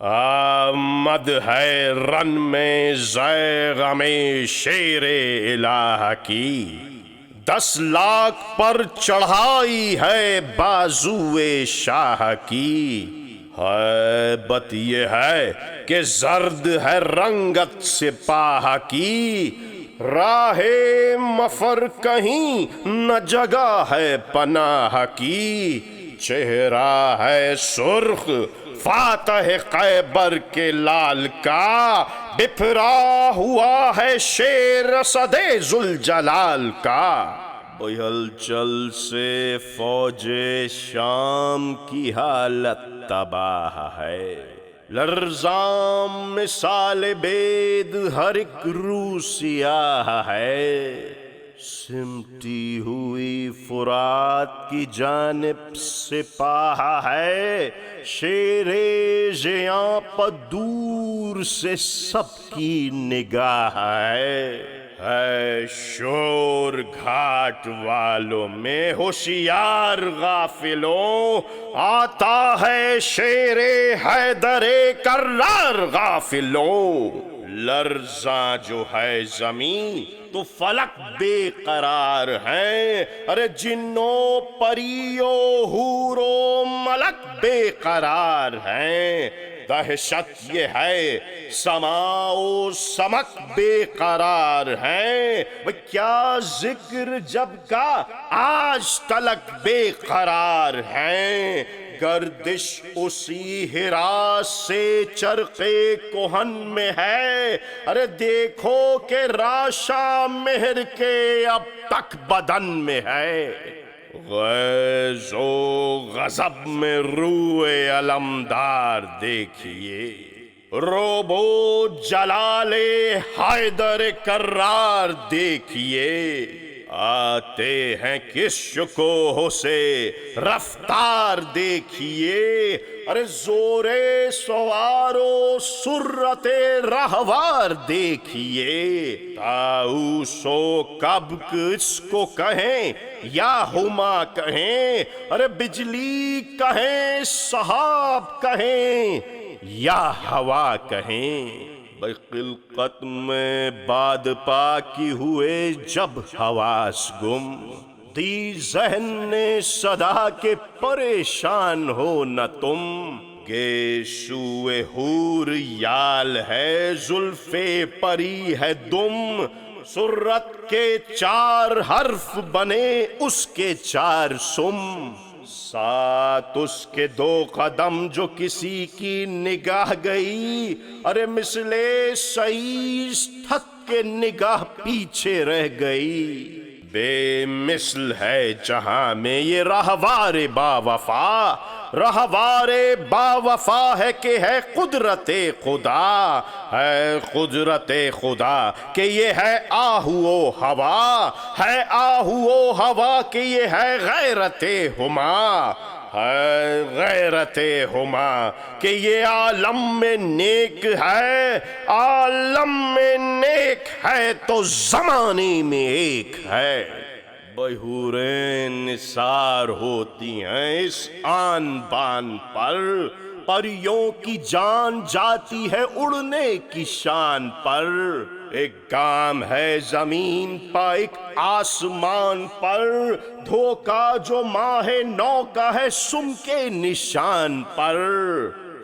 آمد ہے رن میں زیغ میں شیر الہ کی، 10 لاکھ پر چڑھائی ہے بازوئے شاہ کی۔ ہیبت یہ ہے کہ زرد ہے رنگت سپاہ کی، راہ مفر کہیں نہ جگہ ہے پناہ کی۔ چہرہ ہے سرخ فاتح خیبر کے لال کا، بپھرا ہوا ہے شیر اسد ذوالجلال کا۔ بہل چل سے فوج شام کی حالت تباہ ہے، لرزاں مثال بید ہر ایک رو سیاہ ہے۔ سمٹی ہوئی فرات کی جانب سپاہ ہے، شیر ژیاں پر دور سے سب کی نگاہ ہے شور گھاٹ والوں میں ہوشیار غافلوں، آتا ہے شیر حیدر کرار غافلوں۔ لرزاں جو ہے زمین تو فلک بے قرار ہیں، ارے جنوں پریوں حور و ملک بے قرار ہیں۔ دہشت یہ ہے سما و سمک بے قرار ہیں، کیا ذکر جب کا آج تلک بے قرار ہیں۔ گردش اسی ہراس سے چرخ کہن میں ہے، ارے دیکھو کہ راشا مہر کے اب تک بدن میں ہے۔ غیظ و غضب میں روئے علمدار دیکھیے، رعب و جلال حیدر کرار دیکھیے۔ آتے ہیں کس شکوہ سے رفتار دیکھیے، ارے زور سوار و سرت رہوار دیکھیے۔ طاؤس و کبک اس کو کہیں یا ہما کہیں، ارے بجلی کہیں سحاب کہیں یا ہوا کہیں۔ خلقت میں باد پا کی ہوئے جب حواس گم، دی ذہن نے صدا کے پریشان ہو نہ تم۔ گیسوئے حور یال ہے زلف پری ہے دم، سرت کے 4 حرف بنے اس کے 4 سم۔ ساتھ اس کے 2 قدم جو کسی کی نگاہ گئی، ارے مثل سعیس تھک کے نگاہ پیچھے رہ گئی۔ بے مثل ہے جہاں میں یہ رہوار با وفا، رہوار با وفا ہے کہ ہے قدرت خدا، ہے قدرت خدا کہ یہ ہے آہو و ہوا، ہے آہو و ہوا کہ یہ ہے غیرت ہما، ہے غیرت ہما کہ یہ عالم میں نیک ہے، عالم میں نیک ہے تو زمانے میں ایک ہے۔ بحوریں نثار ہوتی ہیں اس آن بان پر، پریوں کی جان جاتی ہے اڑنے کی شان پر۔ ایک گام ہے زمین پا ایک آسمان پر، دھوکا جو ماہ نو کا ہے سم کے نشان پر۔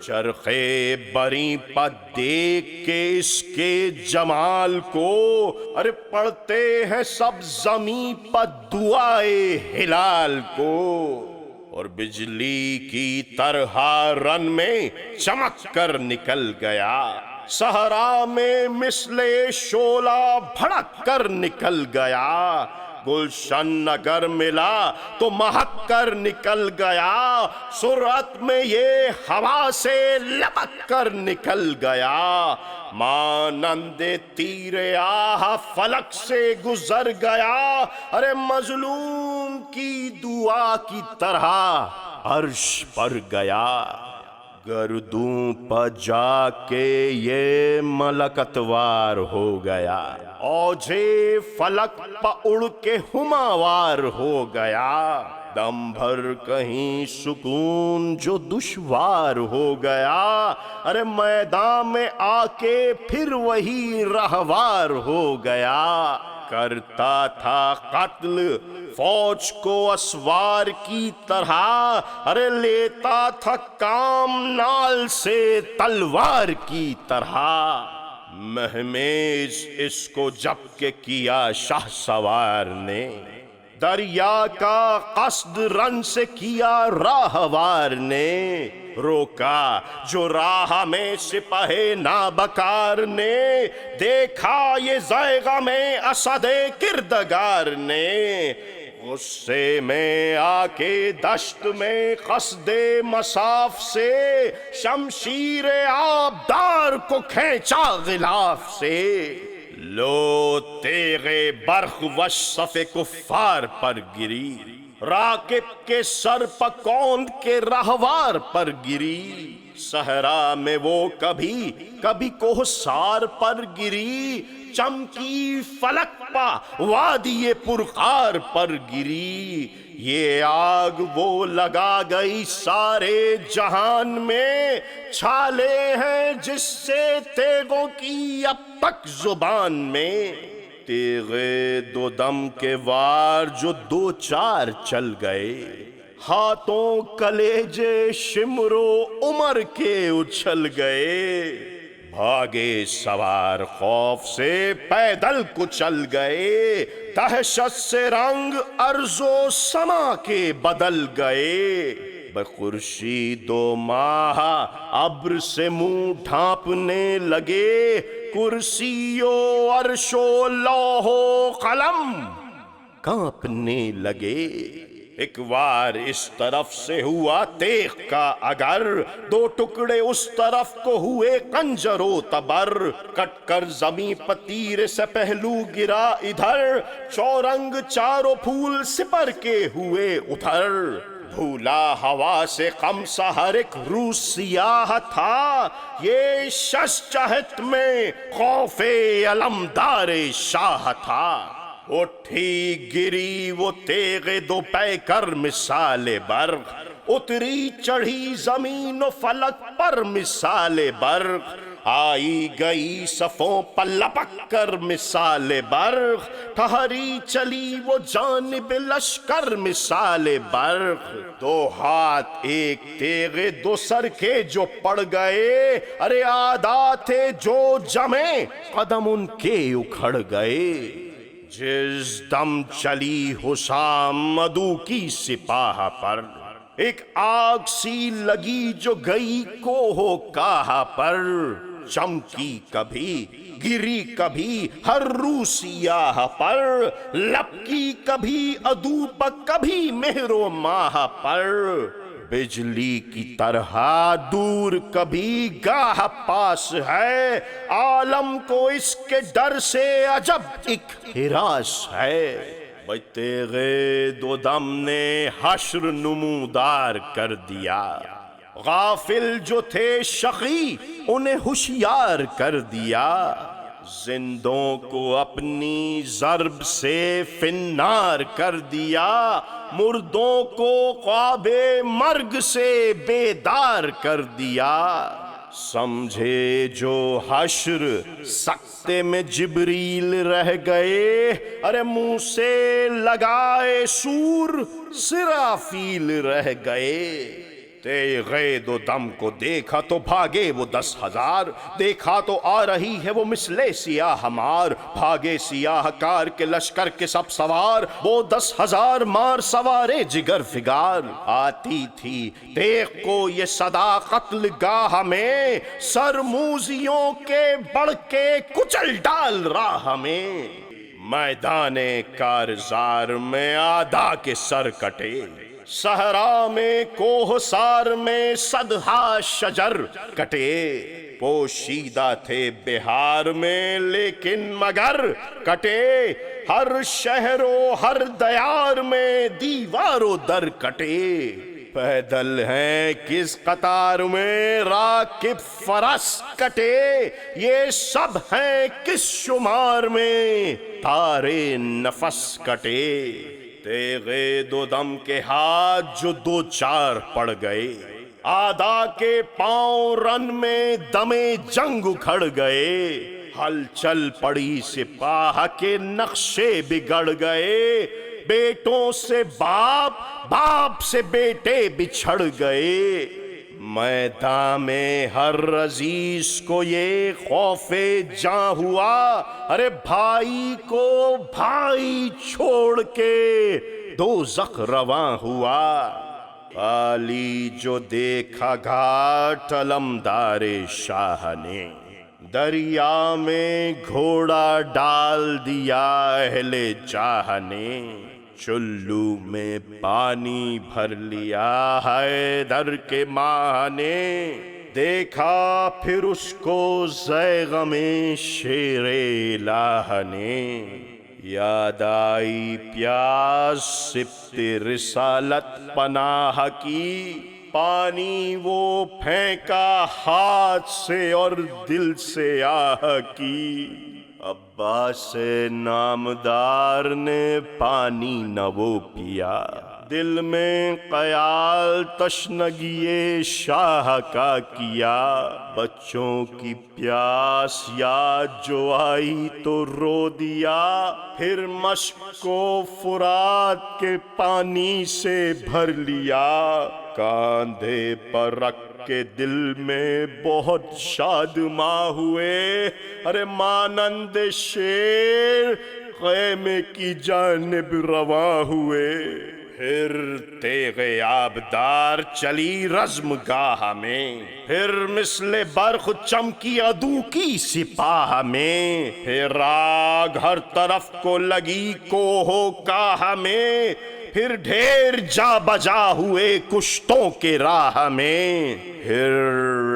چرخے بری پا دیکھ کے اس کے جمال کو، ارے پڑھتے ہیں سب زمین پا دعائے ہلال کو۔ اور بجلی کی طرح رن میں چمک کر نکل گیا، صحرا میں مثل شعلہ بھڑک کر نکل گیا۔ گلشن اگر ملا تو مہک کر نکل گیا، سرعت میں یہ ہوا سے لپک کر نکل گیا۔ مانند تیر آہ فلک سے گزر گیا، ارے مظلوم کی دعا کی طرح عرش پر گیا۔ گردوں پہ جا کے یہ ملک اتوار ہو گیا، اوجھے فلک پہ اڑ کے ہماوار ہو گیا۔ دم بھر کہیں سکون جو دشوار ہو گیا، ارے میدان میں آ کے پھر وہی رہوار ہو گیا۔ کرتا تھا قتل فوج کو اسوار کی طرح، ارے لیتا تھا کام نال سے تلوار کی طرح۔ مہمیز اس کو جب کہ کیا شاہ سوار نے، دریا کا قصد رن سے کیا راہوار نے۔ روکا جو راہ میں سپاہ نابکار نے، دیکھا یہ ذائقہ میں اسد کردگار نے۔ غصے میں آ کے دشت میں قصد مصاف سے، شمشیر آبدار کو کھینچا غلاف سے۔ لو تیغ برق وش صف کفار پر گری، راکب کے سر پکوند کے رہوار پر گری۔ صحرا میں وہ کبھی کوہسار پر گری، چمکی فلک پا وادی پرخار پر گری۔ یہ آگ وہ لگا گئی سارے جہان میں، چھالے ہیں جس سے تیغوں کی اب تک زبان میں۔ تیغے دو دم کے وار جو دو چار چل گئے، ہاتھوں کلیجے شمر و عمر کے اچھل گئے۔ بھاگے سوار خوف سے پیدل کچل گئے، دہشت سے رنگ ارض و سما کے بدل گئے۔ بخورشید و ماہ ابر سے منہ ڈھانپنے لگے، کرسی و عرش و لوح و قلم کانپنے لگے۔ ایک وار اس طرف سے ہوا تیغ کا اگر، دو ٹکڑے اس طرف کو ہوئے خنجر و تبر۔ کٹ کر زمیں پتیر سے پہلو گرا ادھر، چورنگ چاروں پھول سپر کے ہوئے ادھر۔ بھولا ہوا سے خمسہ ہر ایک روح سیاہ تھا، یہ شش چہت میں خوف علمدار شاہ تھا۔ اٹھی گری وہ تیغ دو پیکر مثال برق، اتری چڑھی زمین و فلک پر مثال برق۔ آئی گئی صفوں پر لپک کر مثال برق، ٹھہری چلی وہ جانب لشکر مثال برق۔ دو ہاتھ ایک تیغ دو سر کے جو پڑ گئے، ارے آدھا تھے جو جمے قدم ان کے اکھڑ گئے۔ جس دم چلی حسام عدو کی سپاہ پر، ایک آگ سی لگی جو گئی کوہ کاہ پر۔ چمکی کبھی گری کبھی ہر رو سیاہ پر، لپکی کبھی عدو پر کبھی مہر و ماہ پر۔ بجلی کی طرح دور کبھی گاہ پاس ہے، عالم کو اس کے ڈر سے عجب ایک ہراس ہے۔ تیغ دو دم نے حشر نمودار کر دیا، غافل جو تھے شقی انہیں ہوشیار کر دیا۔ زندوں کو اپنی ضرب سے فنار کر دیا، مردوں کو خواب مرگ سے بیدار کر دیا۔ سمجھے جو حشر سکتے میں جبریل رہ گئے، ارے منہ سے لگائے سور سرافیل رہ گئے۔ تیغ دو دم کو دیکھا تو بھاگے وہ 10,000، دیکھا تو آ رہی ہے وہ مثل سیاہ مار۔ بھاگے سیاہ کار کے لشکر کے سب سوار، وہ 10,000 مار سوارے جگر فگار۔ آتی تھی تیغ کو یہ صدا قتل گاہ میں، سر موذیوں کے بڑھ کے کچل ڈال راہ میں۔ میدان کارزار میں آدھا کے سر کٹے، صحرا میں کوہسار میں صدہا شجر کٹے۔ پوشیدہ تھے بہار میں لیکن مگر کٹے، ہر شہر و ہر دیار میں دیوار و در کٹے۔ پیدل ہیں کس قطار میں راکب فرس کٹے، یہ سب ہیں کس شمار میں تارے نفس کٹے۔ تیغے دو دم کے ہاتھ جو دو چار پڑ گئے، آدھا کے پاؤں رن میں دمے جنگ اکھڑ گئے، ہلچل پڑی سپاہ کے نقشے بگڑ گئے، بیٹوں سے باپ، باپ سے بیٹے بچھڑ گئے، میدان میں ہر عزیز کو یہ خوف جاں ہوا، ارے بھائی کو بھائی چھوڑ کے دوزخ رواں ہوا۔ خالی جو دیکھا گھاٹ علمدار شاہ نے، دریا میں گھوڑا ڈال دیا اہل چاہ نے، چلو میں پانی بھر لیا حیدر کے ماں نے، دیکھا پھر اس کو زیغم شیر الہ نے، یاد آئی پیاس سبت رسالت پناہ کی، پانی وہ پھینکا ہاتھ سے اور دل سے آہ کی، عباس نامدار نے پانی نہ وہ پیا، دل میں خیال تشنگی شاہ کا کیا، بچوں کی پیاس یاد جو آئی تو رو دیا، پھر مشک کو فرات کے پانی سے بھر لیا، کاندھے پر رکھ کے دل میں بہت شادماں ہوئے، ارے مانند شیر خیمے کی جانب رواں ہوئے، پھر تیغ آبدار چلی رزم گاہ میں، پھر مثل برق چمکی عدو کی سپاہ میں، پھر آگ ہر طرف کو لگی کوہ کاہ میں، پھر ڈھیر جا بجا ہوئے کشتوں کے راہ میں، پھر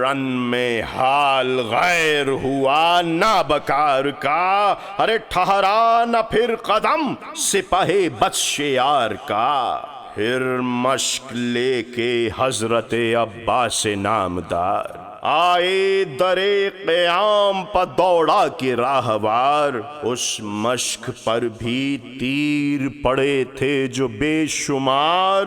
رن میں حال غیر ہوا نابکار کا، ارے ٹھہرا نہ پھر قدم سپہ بدشیار کا، پھر مشق لے کے حضرت عباس نامدار آئے درے قیام پر دوڑا کے راہوار، اس مشق پر بھی تیر پڑے تھے جو بے شمار،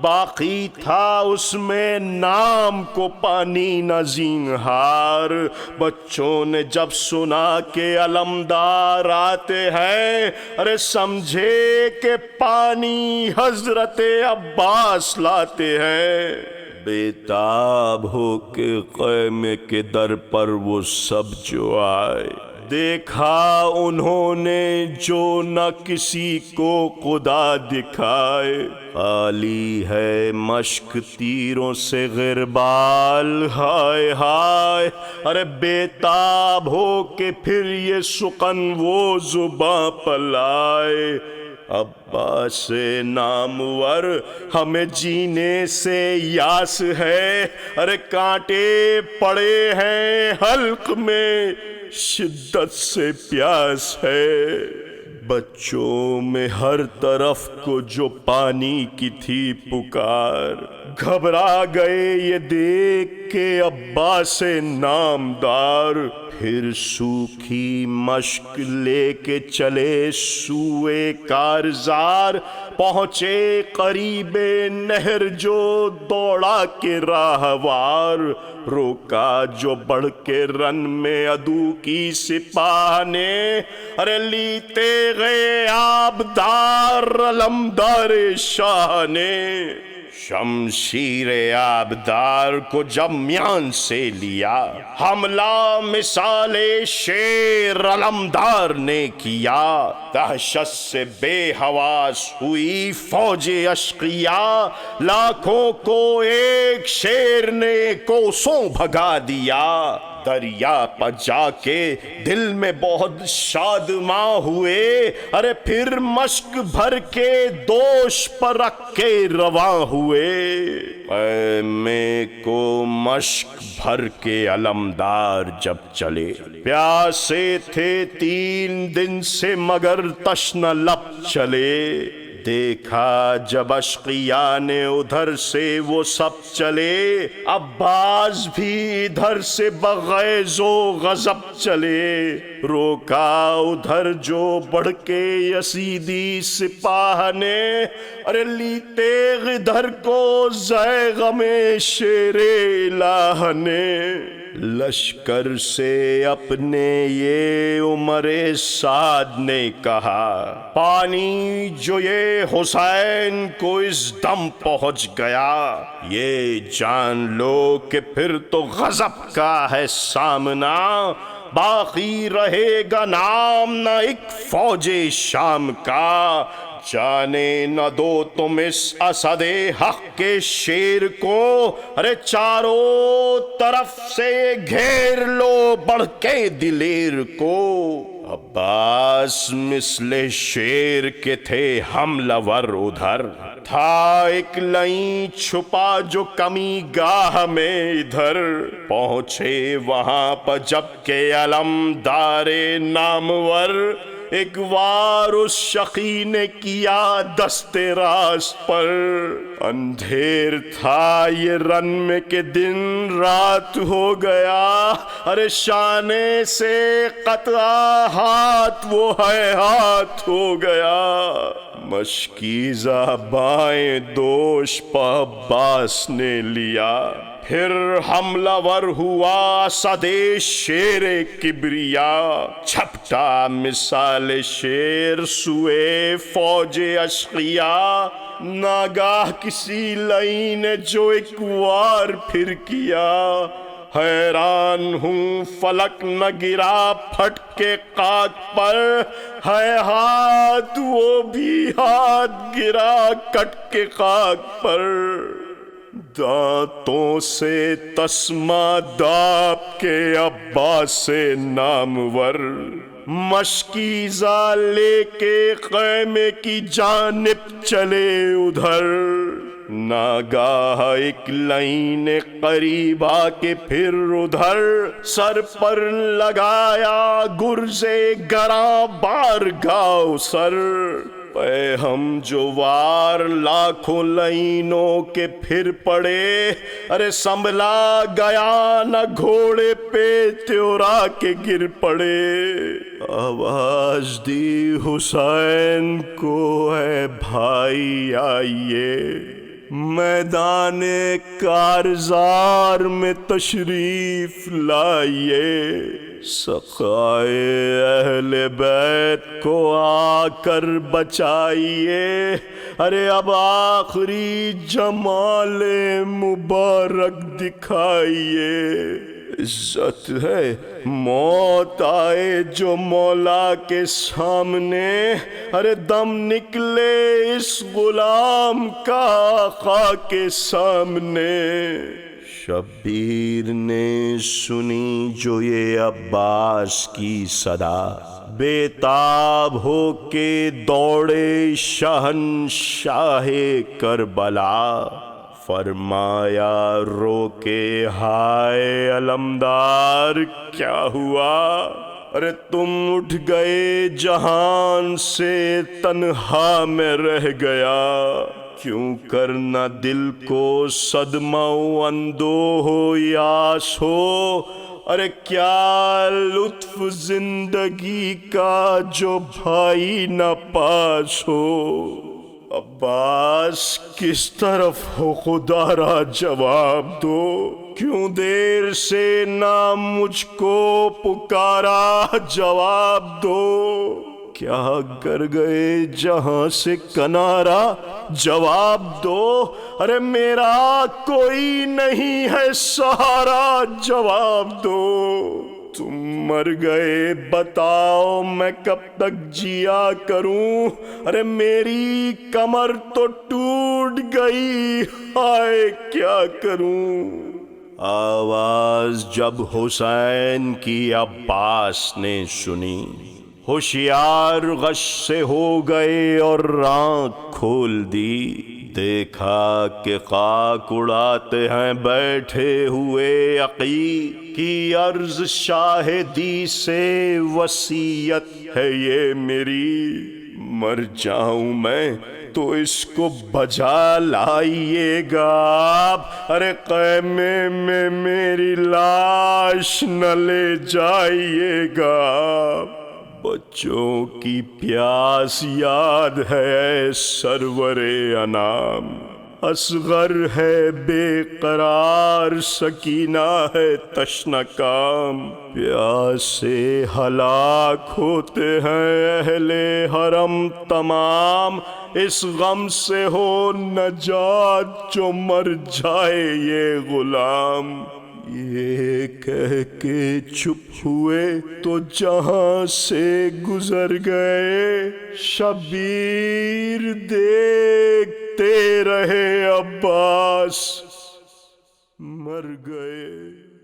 باقی تھا اس میں نام کو پانی نہ زینہار، بچوں نے جب سنا کہ علمدار آتے ہیں، ارے سمجھے کہ پانی حضرت عباس لاتے ہیں، بیتاب ہو کے خیمے کے در پر وہ سب جو آئے، دیکھا انہوں نے جو نہ کسی کو خدا دکھائے، خالی ہے مشق تیروں سے غربال، ہائے ہائے، ارے بیتاب ہو کے پھر یہ سخن وہ زباں پلائے، عباس نامور ہمیں جینے سے یاس ہے، ارے کانٹے پڑے ہیں حلق میں شدت سے پیاس ہے، بچوں میں ہر طرف کو جو پانی کی تھی پکار، گھبرا گئے یہ دیکھ کے عباس نامدار، پھر سوکھی مشق لے کے چلے سوئے کارزار، پہنچے قریب نہر جو دوڑا کے راہوار، روکا جو بڑھ کے رن میں عدو کی سپاہ نے، ارے لی تیغ آبدار علمدار شاہ نے، شمشیر آبدار کو جب میان سے لیا، حملہ مثال شیر علمدار نے کیا، دہشت سے بے حواس ہوئی فوج اشقیا، لاکھوں کو ایک شیر نے کوسوں بھگا دیا، دریا پر جا کے دل میں بہت شادماں ہوئے، ارے پھر مشک بھر کے دوش پر رکھ کے رواں ہوئے، خیمے کو مشک بھر کے علمدار جب چلے، پیاسے تھے 3 دن سے مگر تشنہ لب چلے، دیکھا جب اشقیاء نے ادھر سے وہ سب چلے، عباس بھی ادھر سے بغیظ و غضب چلے، روکا ادھر جو بڑھ کے یزیدی سپاہ نے، ارے لی تیغ ادھر کو زے غم شیر الہ نے، لشکر سے اپنے یہ عمر سعد نے کہا، پانی جو یہ حسین کو اس دم پہنچ گیا، یہ جان لو کہ پھر تو غضب کا ہے سامنا، باقی رہے گا نام نہ ایک فوج شام کا، جانے نہ دو تم اس اسد حق کے شیر کو، ارے چاروں طرف سے گھیر لو بڑھ کے دلیر کو، عباس مثل شیر کے تھے حملہ ور ادھر، تھا ایک لئیں چھپا جو کمی گاہ میں ادھر، پہنچے وہاں پر جب کہ علمدار نامور، ایک وار اس شقی نے کیا دست راست پر، اندھیر تھا یہ رن میں کہ دن رات ہو گیا، ارے شانے سے قطع ہاتھ وہ ہے ہاتھ ہو گیا، مشکیزہ بائیں دوش پہ عباس نے لیا، پھر حملہ ور ہوا صدے شیر کبریا، چھپٹا مثال شیر سوئے فوج اشقیاء، ناگاہ کسی لئی نے جو ایک وار پھر کیا، حیران ہوں فلک نہ گرا پھٹ کے خاک پر، ہے ہاتھ وہ بھی ہاتھ گرا کٹ کے خاک پر، دانتوں سے تسمہ داب کے عباس سے نامور، مشکیزہ لے کے خیمے کی جانب چلے ادھر، ناگاہ ایک لائن قریب آ کے پھر ادھر، سر پر لگایا گرز گراں بارگاہ سر، پہ ہم جو وار لاکھوں لائنوں کے پھر پڑے، ارے سنبھلا گیا نہ گھوڑے پہ تیورا کے گر پڑے، آواز دی حسین کو اے بھائی آئیے، میدان کارزار میں تشریف لائیے، سقائے اہل بیت کو آ کر بچائیے، ارے اب آخری جمال مبارک دکھائیے، عزت ہے موت آئے جو مولا کے سامنے، ارے دم نکلے اس غلام کا آقا کے سامنے، شبیر نے سنی جو یہ عباس کی صدا، بے تاب ہو کے دوڑے شہنشاہ کربلا، فرمایا رو کے ہائے علمدار کیا ہوا، ارے تم اٹھ گئے جہان سے تنہا میں رہ گیا، کیوں کرنا دل کو صدمہ و اندوہ ہو یاس ہو، ارے کیا لطف زندگی کا جو بھائی نہ پاس ہو، عباس کس طرف ہو خدا را جواب دو، کیوں دیر سے نہ مجھ کو پکارا جواب دو، کیا گر گئے جہاں سے کنارہ جواب دو، ارے میرا کوئی نہیں ہے سہارا جواب دو، تم مر گئے بتاؤ میں کب تک جیا کروں، ارے میری کمر تو ٹوٹ گئی ہائے کیا کروں، آواز جب حسین کی عباس نے سنی، ہوشیار غش سے ہو گئے اور آنکھ کھول دی، دیکھا کہ خاک اڑاتے ہیں بیٹھے ہوئے عقی کی، عرض شاہدی سے وصیت ہے یہ میری، مر جاؤں میں تو اس کو بجا لائیے گا آپ، ارے خیمے میں میری لاش نہ لے جائیے گا آپ۔ بچوں کی پیاس یاد ہے سرور انام، اصغر ہے بے قرار، سکینہ ہے تشنہ کام، پیاس سے ہلاک ہوتے ہیں اہل حرم تمام، اس غم سے ہو نجات جو مر جائے یہ غلام۔ یہ کہہ کے چپ ہوئے تو جہاں سے گزر گئے، شبیر دیکھتے رہے عباس مر گئے۔